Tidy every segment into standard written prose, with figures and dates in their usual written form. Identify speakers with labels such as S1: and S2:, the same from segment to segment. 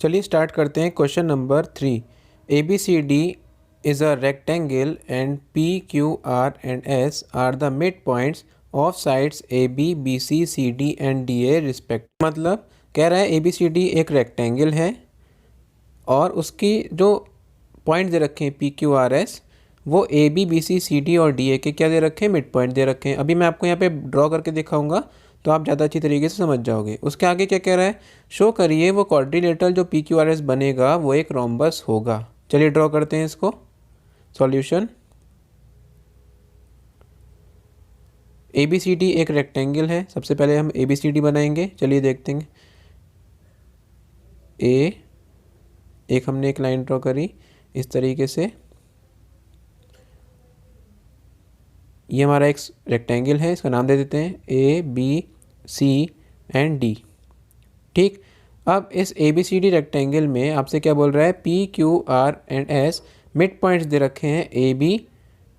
S1: चलिए स्टार्ट करते हैं। Question number 3। A B C D is a rectangle and P Q R and S are the mid points of sides A B C C D and D A respect. मतलब कह रहा है A B C D एक rectangle है और उसकी जो point दे रखे हैं पी क्यू आर एस, वो A B C C D और डी ए के क्या दे रखे हैं, मिड पॉइंट दे रखे हैं। अभी मैं आपको यहाँ पे ड्रॉ करके दिखाऊंगा तो आप ज़्यादा अच्छी तरीके से समझ जाओगे। उसके आगे क्या कह रहा है, शो करिए वो क्वाड्रिलेटरल जो पी क्यू आर एस बनेगा वो एक रोम्बस होगा। चलिए ड्रॉ करते हैं इसको। Solution, A B C D एक रेक्टेंगल है। सबसे पहले हम ए बी सी डी बनाएंगे। चलिए देखते हैं। एक हमने एक लाइन ड्रॉ करी इस तरीके से। ये हमारा एक रेक्टेंगल है, इसका नाम दे देते हैं A B C and D. ठीक, अब इस A B C D rectangle में आपसे क्या बोल रहा है, P Q R and S mid points दे रखे हैं A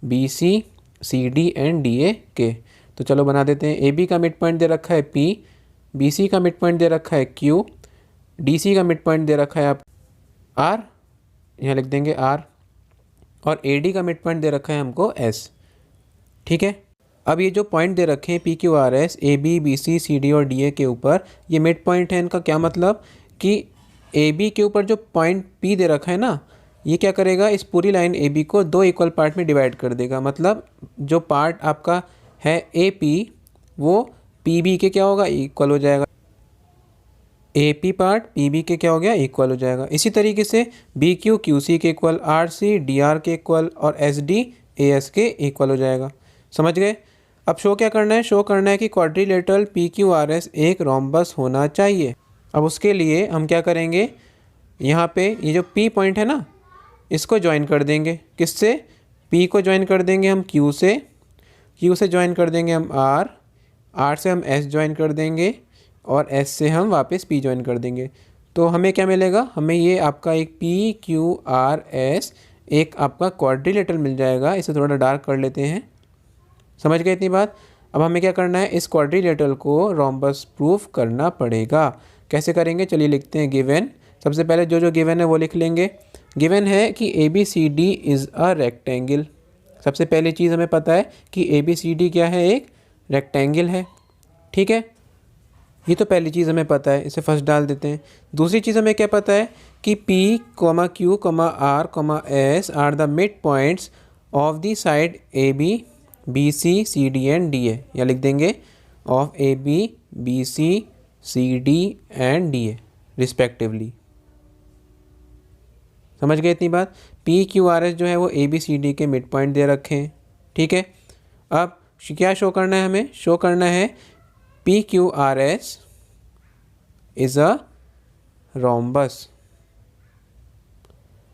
S1: B C C D and D A के। तो चलो बना देते हैं। ए बी का मिड पॉइंट दे रखा है पी, बी सी का मिड पॉइंट दे रखा है क्यू, डी सी का मिड पॉइंट दे रखा है आप आर, यहाँ लिख देंगे आर, और ए डी का मिड पॉइंट दे रखा है हमको एस। ठीक है, अब ये जो पॉइंट दे रखे हैं P Q R S A B C C D और डी ए के ऊपर, ये मिड पॉइंट है। इनका क्या मतलब कि ए बी के ऊपर जो पॉइंट पी दे रखा है ना, ये क्या करेगा, इस पूरी लाइन ए बी को दो इक्वल पार्ट में डिवाइड कर देगा। मतलब जो पार्ट आपका है ए पी, वो पी बी के क्या होगा, इक्वल हो जाएगा। A P part P B के क्या हो गया, इक्वल हो जाएगा। इसी तरीके से बी क्यू क्यू सी के equal, R C D R के इक्वल और एस डी ए एस के इक्वल हो जाएगा। समझ गए। अब शो क्या करना है, शो करना है कि quadrilateral P Q R S एक रोम्बस होना चाहिए। अब उसके लिए हम क्या करेंगे, यहाँ पे ये जो पी पॉइंट है ना, इसको ज्वाइन कर देंगे। किससे, पी को ज्वाइन कर देंगे हम क्यू से, क्यू से ज्वाइन कर देंगे हम आर, आर से हम एस ज्वाइन कर देंगे और एस से हम वापस पी ज्वाइन कर देंगे। तो हमें क्या मिलेगा, हमें ये आपका एक पी क्यू आर एस एक आपका क्वाड्रिलेटरल मिल जाएगा। इसे थोड़ा डार्क कर लेते हैं। समझ गए इतनी बात। अब हमें क्या करना है, इस क्वाड्रिलेटरल को रोम्बस प्रूफ करना पड़ेगा। कैसे करेंगे, चलिए लिखते हैं गिवन। सबसे पहले जो गिवन है वो लिख लेंगे। गिवन है कि A B C D is a rectangle. सबसे पहली चीज़ हमें पता है कि ए बी सी डी क्या है, एक रेक्टेंगल है। ठीक है, ये तो पहली चीज़ हमें पता है, इसे फर्स्ट डाल देते हैं। दूसरी चीज़ हमें क्या पता है कि P, Q, R, S are the mid points of the side A B C C D and D A. या लिख देंगे of A B C C D and D A respectively. समझ गए इतनी बात। P Q R S जो है वो ए बी सी डी के मिड पॉइंट दे रखे हैं। ठीक है, अब क्या शो करना है, हमें शो करना है P Q R S is a rhombus.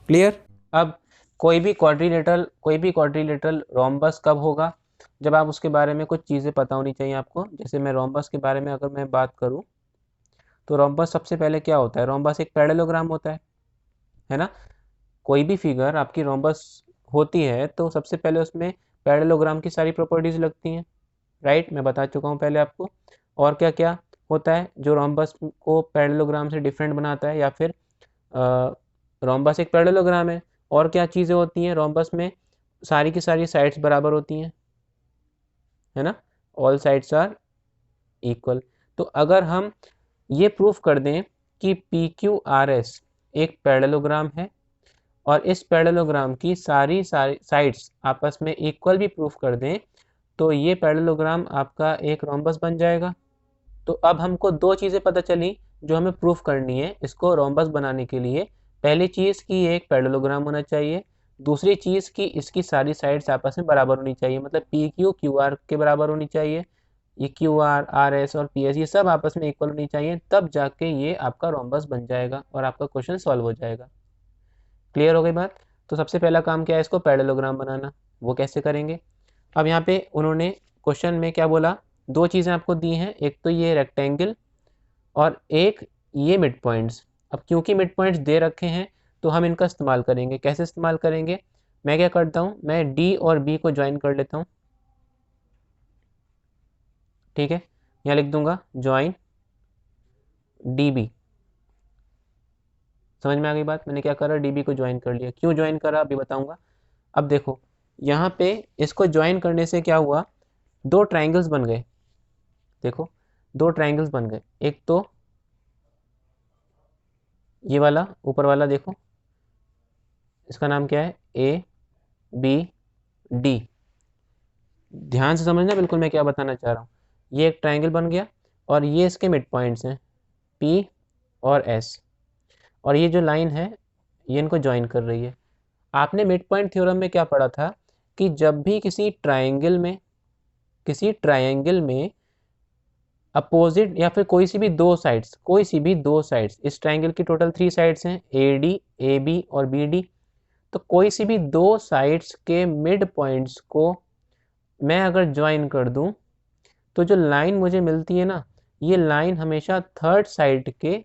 S1: Clear. अब कोई भी क्वाड्रिलेटरल रोम्बस कब होगा, जब आप उसके बारे में कुछ चीज़ें पता होनी चाहिए आपको। जैसे मैं रोम्बस के बारे में अगर मैं बात करूं, तो रोम्बस सबसे पहले क्या होता है, रोम्बस एक पैरेललोग्राम होता है ना। कोई भी फिगर आपकी रोम्बस होती है तो सबसे पहले उसमें पैरेललोग्राम की सारी प्रॉपर्टीज लगती हैं। राइट, मैं बता चुका हूँ पहले आपको। और क्या क्या होता है जो रोम्बस को पैरेललोग्राम से डिफरेंट बनाता है, या फिर रोम्बस एक पैरेललोग्राम है। और क्या चीज़ें होती हैं रोम्बस में, सारी की सारी साइड्स बराबर होती हैं, है ना, ऑल साइड्स आर इक्वल। तो अगर हम ये प्रूफ कर दें कि पी क्यू आर एस एक पैरेललोग्राम है और इस पैरेललोग्राम की सारी सारी साइड्स आपस में इक्वल भी प्रूफ कर दें, तो ये पैरेललोग्राम आपका एक रोम्बस बन जाएगा। तो अब हमको दो चीज़ें पता चली जो हमें प्रूफ करनी है इसको रोम्बस बनाने के लिए। पहली चीज़ कि ये एक पैरेललोग्राम होना चाहिए, दूसरी चीज़ कि इसकी सारी साइड्स आपस में बराबर होनी चाहिए। मतलब पी क्यू क्यू आर के बराबर होनी चाहिए, ये क्यू आर आर एस और पी एस ये सब आपस में इक्वल होनी चाहिए, तब जाके ये आपका रोम्बस बन जाएगा और आपका क्वेश्चन सॉल्व हो जाएगा। क्लियर हो गई बात। तो सबसे पहला काम क्या है, इसको पैरेललोग्राम बनाना। वो कैसे करेंगे, अब यहाँ पे उन्होंने क्वेश्चन में क्या बोला, दो चीज़ें आपको दी हैं, एक तो ये रेक्टेंगल और एक ये मिड पॉइंट्स। अब क्योंकि मिड पॉइंट्स दे रखे हैं तो हम इनका इस्तेमाल करेंगे। कैसे इस्तेमाल करेंगे, मैं क्या करता हूँ, मैं डी और बी को ज्वाइन कर लेता हूँ। ठीक है, यहाँ लिख दूंगा ज्वाइन डी बी। समझ में आ गई बात। मैंने क्या करा, डी बी को ज्वाइन कर लिया। क्यों ज्वाइन करा अभी बताऊंगा। अब देखो यहाँ पे इसको ज्वाइन करने से क्या हुआ, दो ट्राइंगल्स बन गए। देखो दो ट्राइंगल्स बन गए, एक तो ये वाला ऊपर वाला, देखो इसका नाम क्या है, ए बी डी। ध्यान से समझना बिल्कुल मैं क्या बताना चाह रहा हूँ। ये एक ट्राइंगल बन गया और ये इसके मिड पॉइंट्स हैं पी और एस, और ये जो लाइन है ये इनको ज्वाइन कर रही है। आपने मिड पॉइंट थ्योरम में क्या पढ़ा था कि जब भी किसी ट्राइंगल में अपोजिट या फिर कोई सी भी दो साइड्स, इस ट्राइंगल की टोटल 3 साइड्स हैं, ए डी, ए बी और बी डी, तो कोई सी भी दो साइड्स के मिड पॉइंट्स को मैं अगर ज्वाइन कर दूं तो जो लाइन मुझे मिलती है ना, ये लाइन हमेशा थर्ड साइड के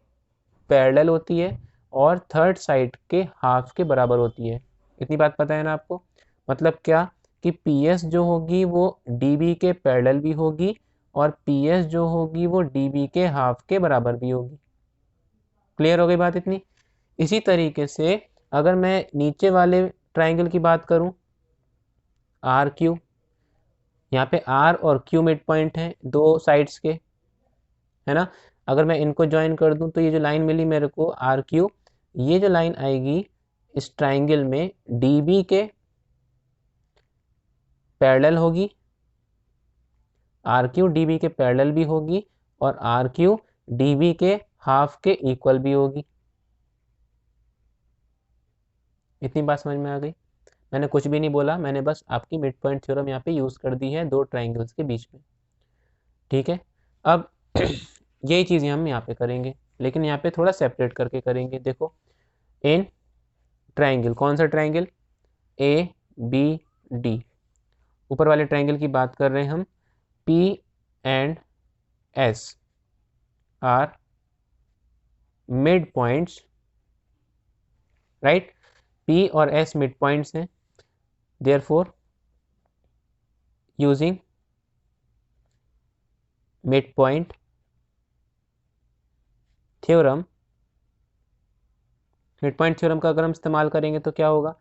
S1: पैरेलल होती है और थर्ड साइड के हाफ के बराबर होती है। इतनी बात पता है ना आपको। मतलब क्या कि पी एस जो होगी वो डी बी के पैरेलल भी होगी और पी एस जो होगी वो डी बी के हाफ के बराबर भी होगी। क्लियर हो गई बात इतनी। इसी तरीके से अगर मैं नीचे वाले ट्राइंगल की बात करूं, आर क्यू, यहाँ पे आर और क्यू मिड पॉइंट है दो साइड्स के, है ना। अगर मैं इनको ज्वाइन कर दूं तो ये जो लाइन मिली मेरे को आर क्यू, ये जो लाइन आएगी इस ट्राइंगल में डी बी के पैरेलल होगी, आर क्यू डी बी के पैरेलल भी होगी और आर क्यू डी बी के हाफ के इक्वल भी होगी। इतनी बात समझ में आ गई। मैंने कुछ भी नहीं बोला, मैंने बस आपकी मिड पॉइंट थ्योरम यहाँ पे यूज़ कर दी है दो ट्राइंगल्स के बीच में। ठीक है। अब यही चीज़ें हम यहाँ पे करेंगे, लेकिन यहाँ पे थोड़ा सेपरेट करके करेंगे। देखो इन ट्राइंगल, कौन सा ट्राइंगल, ए बी डी, ऊपर वाले ट्राइंगल की बात कर रहे हैं हम, P and S are mid points, right. P और एस मिड पॉइंट्स हैं, therefore using mid point theorem, mid point theorem का अगर हम इस्तेमाल करेंगे तो क्या होगा,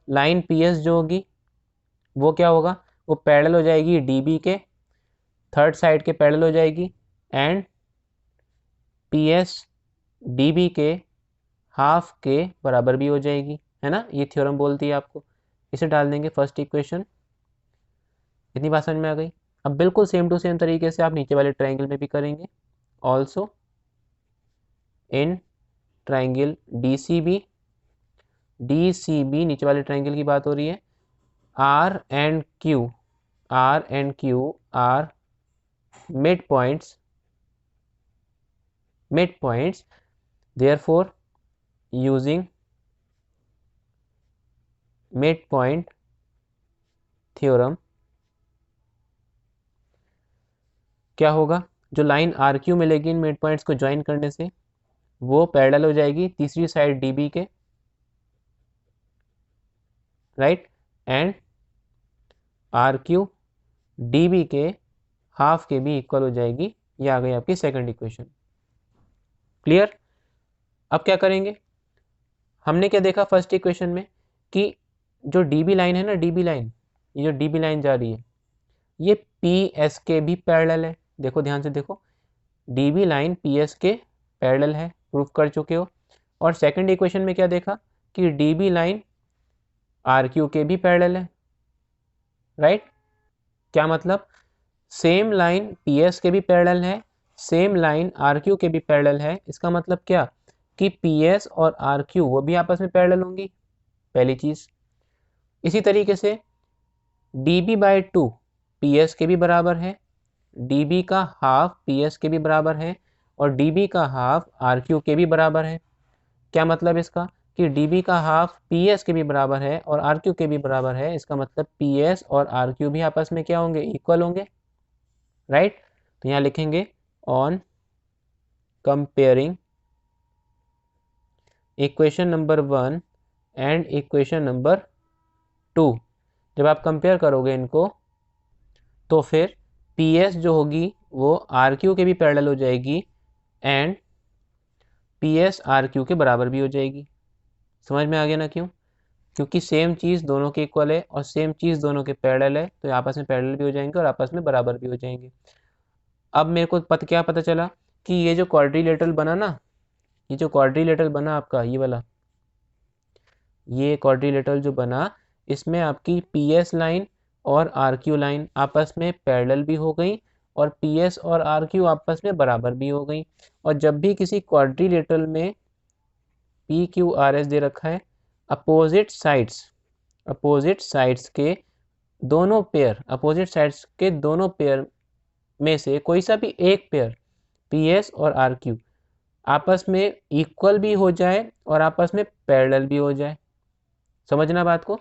S1: लाइन पी एस जो होगी वो क्या होगा, वो पैरेलल हो जाएगी डी बी के थर्ड साइड के पैरेलल हो जाएगी and P S D B के हाफ के बराबर भी हो जाएगी, है ना। ये थ्योरम बोलती है आपको। इसे डाल देंगे फर्स्ट इक्वेशन। इतनी बात समझ में आ गई। अब बिल्कुल सेम टू सेम तरीके से आप नीचे वाले ट्राइंगल में भी करेंगे। Also in triangle D C B, नीचे वाले ट्राइंगल की बात हो रही है, R and Q R mid points, therefore using mid point theorem क्या होगा, जो लाइन आर क्यू मिलेगी इन मिड पॉइंट्स को ज्वाइन करने से वो पैरेलल हो जाएगी तीसरी साइड डी बी के, right, and R Q D B के हाफ के भी इक्वल हो जाएगी। ये आ गई आपकी सेकंड इक्वेशन। क्लियर। अब क्या करेंगे, हमने क्या देखा फर्स्ट इक्वेशन में कि जो डी बी लाइन है ना, डी बी लाइन, ये जो डी बी लाइन जा रही है ये पी एस के भी पैरेलल है। देखो ध्यान से देखो, D B line P S के पैरेलल है, प्रूफ कर चुके हो। और सेकंड इक्वेशन में क्या देखा कि D B line R Q के भी पैरेलल है, राइट। क्या मतलब, सेम लाइन पी एस के भी पैरेलल है, सेम लाइन आर क्यू के भी पैरेलल है। इसका मतलब क्या कि पी एस और आर क्यू वो भी आपस में पैरेलल होंगी, पहली चीज़। इसी तरीके से D B by two P S के भी बराबर है, डी बी का हाफ पी एस के भी बराबर है और डी बी का हाफ आर क्यू के भी बराबर है। क्या मतलब इसका कि डी बी का हाफ पी एस के भी बराबर है और आर क्यू के भी बराबर है। इसका मतलब पी एस और आर क्यू भी आपस में क्या होंगे, इक्वल होंगे, राइट। तो यहाँ लिखेंगे on comparing equation number 1 and equation number 2, जब आप कंपेयर करोगे इनको तो फिर पी एस जो होगी वो आर क्यू के भी पैरेलल हो जाएगी and P S R Q के बराबर भी हो जाएगी। समझ में आ गया ना क्यों? क्योंकि सेम चीज़ दोनों के इक्वल है और सेम चीज़ दोनों के पैरेलल है, तो आपस में पैरेलल भी हो जाएंगे और आपस में बराबर भी हो जाएंगे। अब मेरे को क्या पता चला कि ये जो क्वाड्रिलेटरल बना ना, ये जो क्वाड्रिलेटरल बना आपका ये वाला, ये क्वाड्रिलेटरल जो बना, इसमें आपकी पी एस लाइन और आर क्यू लाइन आपस में पैरेलल भी हो गई और पी एस और आर क्यू आपस में बराबर भी हो गई। और जब भी किसी क्वाड्रिलेटरल में पी क्यू आर एस दे रखा है, अपोजिट साइड्स के दोनों पेयर में से कोई सा भी एक पेयर पी एस और आर क्यू आपस में इक्वल भी हो जाए और आपस में पैरेलल भी हो जाए। समझना बात को,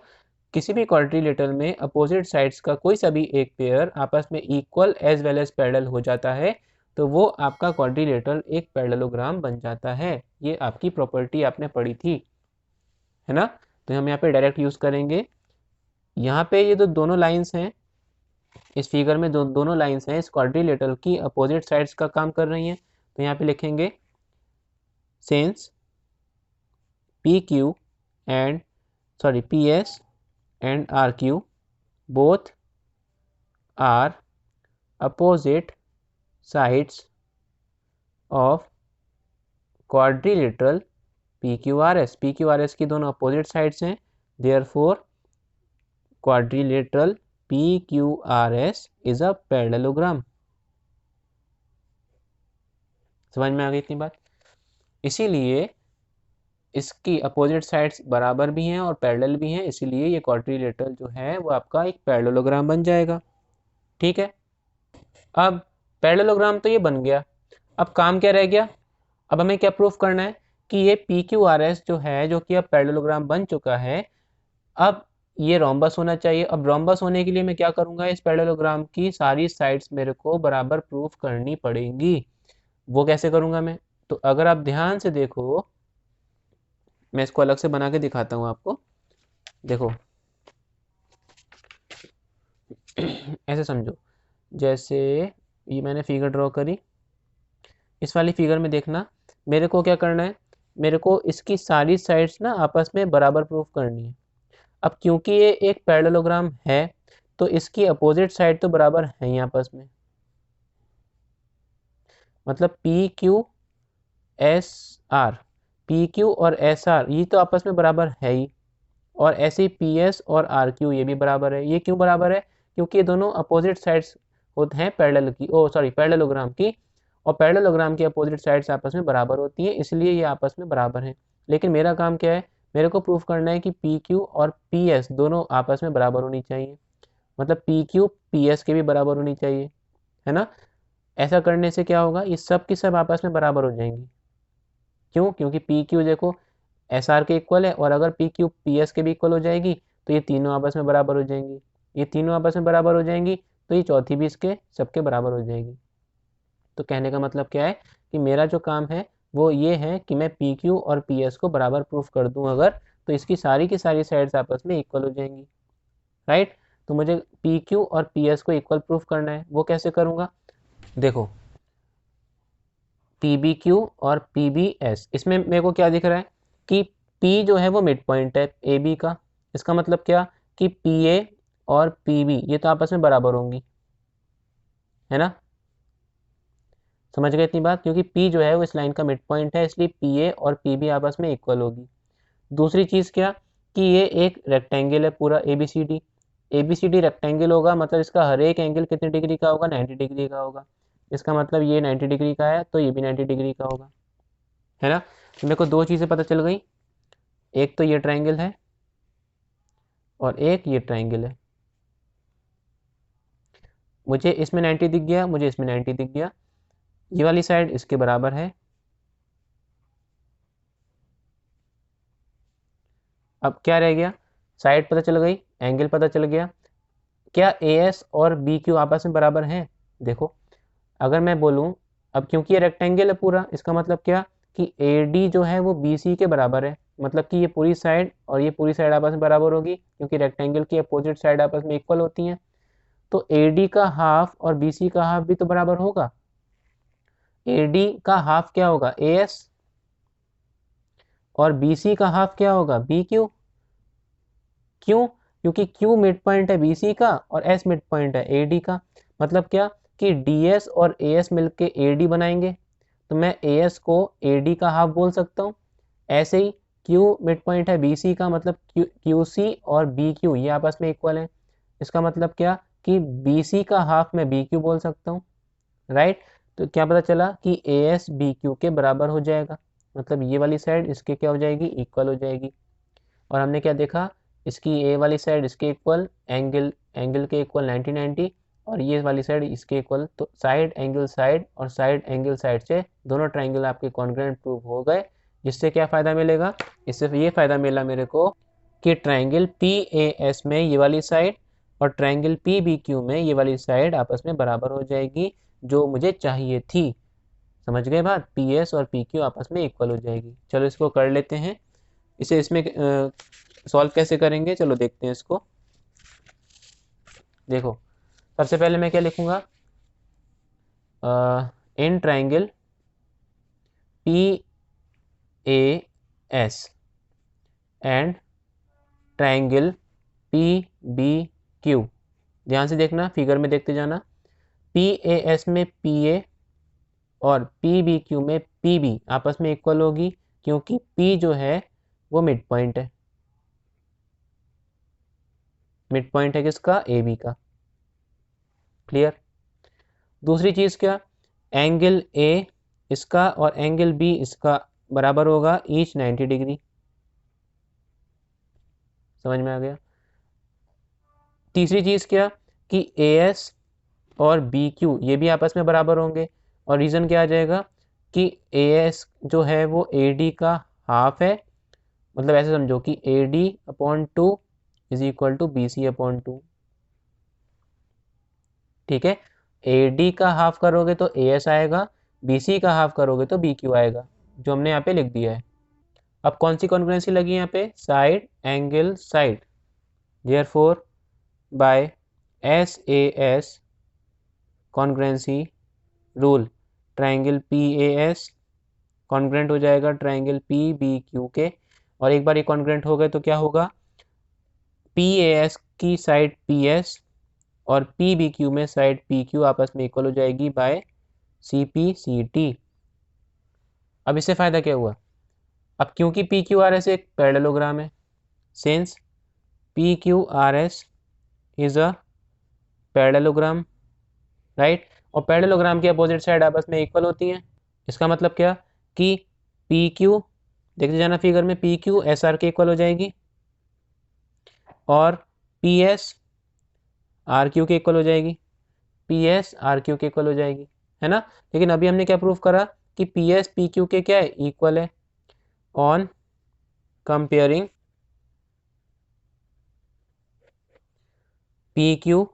S1: किसी भी क्वाड्रिलेटरल में अपोजिट साइड्स का कोई सा भी एक पेयर आपस में equal as well as parallel हो जाता है, तो वो आपका क्वाड्रिलेटरल एक पैरेललोग्राम बन जाता है। ये आपकी प्रॉपर्टी आपने पढ़ी थी, है ना? तो हम यहाँ पे डायरेक्ट यूज़ करेंगे। यहाँ पे ये जो दोनों लाइंस हैं, इस फिगर में दोनों लाइंस हैं, इस क्वाड्रिलेटरल की अपोजिट साइड्स का काम कर रही हैं। तो यहाँ पे लिखेंगे since P Q and P S and RQ both are opposite sides of quadrilateral PQRS। PQRS की दोनों opposite sides हैं, therefore quadrilateral PQRS is a parallelogram। समझ में आ गई इतनी बात? इसीलिए इसकी अपोजिट साइड्स बराबर भी हैं और पैरेलल भी हैं, इसीलिए ये क्वाड्रिलेटरल जो है वो आपका एक पैरेललोग्राम बन जाएगा। ठीक है, अब पैरेललोग्राम तो ये बन गया, अब काम क्या रह गया? अब हमें क्या प्रूफ करना है कि ये पी क्यू आर एस जो है, जो कि अब पैरेललोग्राम बन चुका है, अब ये रोम्बस होना चाहिए। अब रोम्बस होने के लिए मैं क्या करूंगा, इस पैरेललोग्राम की सारी साइड्स मेरे को बराबर प्रूफ करनी पड़ेंगी। वो कैसे करूंगा मैं? तो अगर आप ध्यान से देखो, मैं इसको अलग से बना के दिखाता हूँ आपको। देखो ऐसे समझो, जैसे ये मैंने फिगर ड्रॉ करी, इस वाली फिगर में देखना, मेरे को क्या करना है, मेरे को इसकी सारी साइड्स ना आपस में बराबर प्रूफ करनी है। अब क्योंकि ये एक पैरेललोग्राम है, तो इसकी अपोजिट साइड तो बराबर है ही आपस में, मतलब P Q S R, P Q और एस आर ये तो आपस में बराबर है ही, और ऐसे ही पी एस और आर क्यू ये भी बराबर है। ये क्यों बराबर है? क्योंकि ये दोनों अपोजिट साइड्स होते हैं पैरेललोग्राम की, और पैरेललोग्राम की अपोजिट साइड्स आपस में बराबर होती हैं, इसलिए ये आपस में बराबर हैं। लेकिन मेरा काम क्या है, मेरे को प्रूफ करना है कि पी क्यू और पी एस दोनों आपस में बराबर होनी चाहिए, मतलब पी क्यू पी एस के भी बराबर होनी चाहिए, है ना? ऐसा करने से क्या होगा, ये सब की सब आपस में बराबर हो जाएंगी। क्यों? क्योंकि पी क्यू देखो एस आर के इक्वल है, और अगर पी क्यू पी एस के भी इक्वल हो जाएगी तो ये तीनों आपस में बराबर हो जाएंगी। ये तीनों आपस में बराबर हो जाएंगी तो ये चौथी भी इसके सबके बराबर हो जाएगी। तो कहने का मतलब क्या है कि मेरा जो काम है वो ये है कि मैं पी क्यू और पी एस को बराबर प्रूफ कर दूं अगर, तो इसकी सारी की सारी साइड्स आपस में इक्वल हो जाएंगी, राइट? तो मुझे पी क्यू और पी एस को इक्वल प्रूफ करना है। वो कैसे करूँगा? देखो पी बी क्यू और पी बी एस, इसमें मेरे को क्या दिख रहा है कि P जो है वो मिड पॉइंट है ए बी का। इसका मतलब क्या कि पी ए और पी बी ये तो आपस में बराबर होंगी, है ना? समझ गए इतनी बात? क्योंकि P जो है वो इस लाइन का मिड पॉइंट है, इसलिए पी ए और पी बी आपस में इक्वल होगी। दूसरी चीज़ क्या कि ये एक रेक्टेंगल है पूरा A B C D rectangle होगा, मतलब इसका हर एक एंगल कितने डिग्री का होगा? 90 डिग्री का होगा। इसका मतलब ये 90 डिग्री का है तो ये भी 90 डिग्री का होगा, है ना? तो मेरे को दो चीज़ें पता चल गई, एक तो ये ट्रायंगल है और एक ये ट्रायंगल है। मुझे इसमें 90 दिख गया, मुझे इसमें 90 दिख गया, ये वाली साइड इसके बराबर है। अब क्या रह गया? साइड पता चल गई, एंगल पता चल गया। क्या ए एस और बी क्यू आपस में बराबर हैं? देखो अगर मैं बोलूँ, अब क्योंकि ये रेक्टेंगल है पूरा, इसका मतलब क्या कि ए डी जो है वो बी सी के बराबर है, मतलब कि ये पूरी साइड और ये पूरी साइड आपस में बराबर होगी, क्योंकि रेक्टेंगल की अपोजिट साइड आपस में इक्वल होती हैं। तो ए डी का हाफ और बी सी का हाफ भी तो बराबर होगा। ए डी का हाफ क्या होगा? ए एस, और BC का हाफ क्या होगा, BQ। क्यों? क्योंकि Q मिड पॉइंट है BC का और S मिड पॉइंट है AD का। मतलब क्या कि DS और AS मिलके AD बनाएंगे, तो मैं AS को AD का हाफ बोल सकता हूँ। ऐसे ही Q मिड पॉइंट है BC का, मतलब QC और BQ ये आपस में इक्वल है। इसका मतलब क्या कि BC का हाफ मैं BQ बोल सकता हूँ, राइट। तो क्या पता चला कि AS BQ के बराबर हो जाएगा, मतलब ये वाली साइड इसके क्या हो जाएगी, इक्वल हो जाएगी। और हमने क्या देखा, इसकी ए वाली साइड इसके इक्वल, एंगल एंगल के इक्वल 90-90, और ये वाली साइड इसके इक्वल। तो साइड एंगल साइड और साइड एंगल साइड से दोनों ट्राइंगल आपके कॉन्ग्रुएंट प्रूव हो गए। जिससे क्या फ़ायदा मिलेगा, इससे ये फ़ायदा मिला मेरे को कि ट्राइंगल PAS में ये वाली साइड और ट्राइंगल PBQ में ये वाली साइड आपस में बराबर हो जाएगी, जो मुझे चाहिए थी। समझ गए बात, PS और PQ आपस में इक्वल हो जाएगी। चलो इसको कर लेते हैं। इसे इसमें सॉल्व कैसे करेंगे, चलो देखते हैं इसको। देखो सबसे पहले मैं क्या लिखूंगा, in triangle PAS and triangle PBQ। ध्यान से देखना, फिगर में देखते जाना। PAS में PA और PBQ में PB आपस में इक्वल होगी, क्योंकि P जो है वो मिड पॉइंट है। मिड पॉइंट है किसका, AB का। क्लियर। दूसरी चीज़ क्या, एंगल A इसका और एंगल B इसका बराबर होगा ईच 90 डिग्री। समझ में आ गया। तीसरी चीज़ क्या कि AS और BQ ये भी आपस में बराबर होंगे, और रीज़न क्या आ जाएगा कि AS जो है वो AD का हाफ है। मतलब ऐसे समझो कि AD/2 is equal to BC/2। ठीक है, AD का हाफ करोगे तो AS आएगा, BC का हाफ करोगे तो BQ आएगा, जो हमने यहाँ पे लिख दिया है। अब कौन सी कॉन्ग्रुएंसी लगी यहाँ पे, side angle side. Therefore by SAS congruency rule, triangle PAS congruent हो जाएगा ट्राइंगल PBQ के। और एक बार ये कॉन्ग्रुएंट हो गए तो क्या होगा, PAS की साइड PS और PBQ में साइड PQ आपस में इक्वल हो जाएगी बाय CP/CT। अब इससे फायदा क्या हुआ, अब क्योंकि PQRS एक पैरेललोग्राम है, since PQRS is a parallelogram, right. और पैरेललोग्राम की अपोजिट साइड आपस में इक्वल होती हैं। इसका मतलब क्या कि PQ, देखते जाना फिगर में, PQ SR के इक्वल हो जाएगी और PS RQ के इक्वल हो जाएगी, PS RQ के इक्वल हो जाएगी, है ना। लेकिन अभी हमने क्या प्रूव करा कि PS PQ के क्या है, इक्वल है। On comparing PQ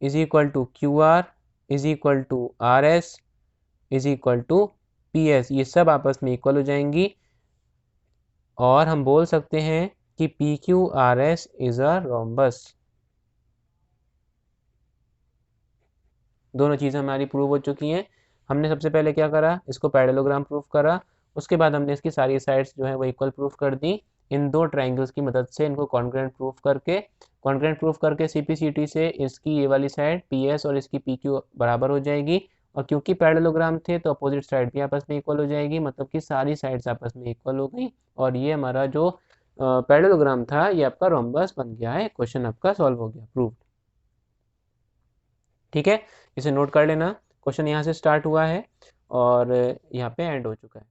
S1: is equal to QR is equal to RS is equal to PS, ये सब आपस में इक्वल हो जाएंगी, और हम बोल सकते हैं कि PQRS इज अ रोम्बस। दोनों चीज़ें हमारी प्रूव हो चुकी हैं। हमने सबसे पहले क्या करा, इसको पैरेललोग्राम प्रूव करा, उसके बाद हमने इसकी सारी साइड्स जो है वो इक्वल प्रूफ कर दी इन दो ट्राइंगल्स की मदद से। इनको कॉन्ग्रुएंट प्रूफ करके CP/CT से इसकी ये वाली साइड PS और इसकी PQ बराबर हो जाएगी, और क्योंकि पैरेललोग्राम थे तो अपोजिट साइड भी आपस में इक्वल हो जाएगी, मतलब कि सारी साइड्स आपस में इक्वल हो गई, और ये हमारा जो पैरेललोग्राम था ये आपका रोम्बस बन गया है। क्वेश्चन आपका सॉल्व हो गया, प्रूव। ठीक है, इसे नोट कर लेना। क्वेश्चन यहाँ से स्टार्ट हुआ है और यहाँ पे एंड हो चुका है।